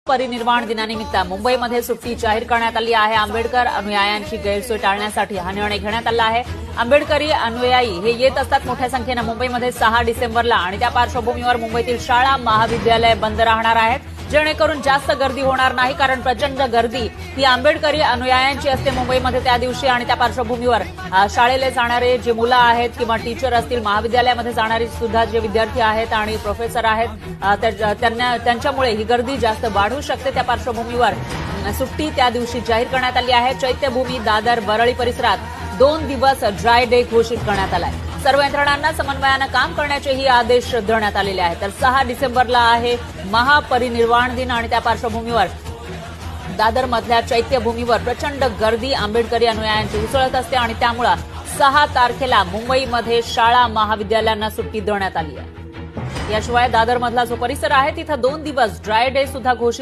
परिनिर्वाण दिनानिमित्त मुंबईमध्ये सुट्टी जाहीर करण्यात आली आहे। आंबेडकर अनुयायांची गैरसोय टाळण्यासाठी हा निर्णय घेण्यात आला आहे। आंबेडकरी अनुयायी हे येत असतात मोठ्या संख्येने मुंबईमध्ये 6 डिसेंबरला आणि त्या पार्श्वभूमीवर मुंबईतील शाळा महाविद्यालय बंद राहणार आहेत, जेणेकरून जास्त गर्दी होणार नाही, कारण प्रचंड गर्दी ही आंबेडकरी अनुयायांची असते मुंबईमध्ये त्या दिवशी। आणि त्या पार्श्वभूमीवर शाळेला जाणारे जे मुलं आहेत किंवा टीचर असतील, महाविद्यालयामध्ये जाणारी सुद्धा जे विद्यार्थी आहेत आणि प्रोफेसर आहेत, त्यांच्यामुळे ही गर्दी जास्त वाढू शकते। त्या पार्श्वभूमीवर सुट्टी त्या दिवशी जाहीर करण्यात आली आहे। चैत्यभूमी, दादर, वरळी परिसरात 2 दिवस ड्राय डे घोषित करण्यात आलाय। सर्व यंत्रणांना समन्वयानं काम करण्याचेही आदेश देण्यात आलेले आहेत। तर 6 डिसेंबरला आहे महापरिनिर्वाण दिन आणि त्या पार्श्वभूमीवर दादरमधल्या चैत्यभूमीवर प्रचंड गर्दी आंबेडकरी अनुयायांची उसळत असते आणि त्यामुळे 6 तारखेला मुंबईमध्ये शाळा महाविद्यालयांना सुट्टी देण्यात आली आहे। याशिवाय दादरमधला जो परिसर आहे तिथं 2 दिवस ड्राय डे सुद्धा घोषित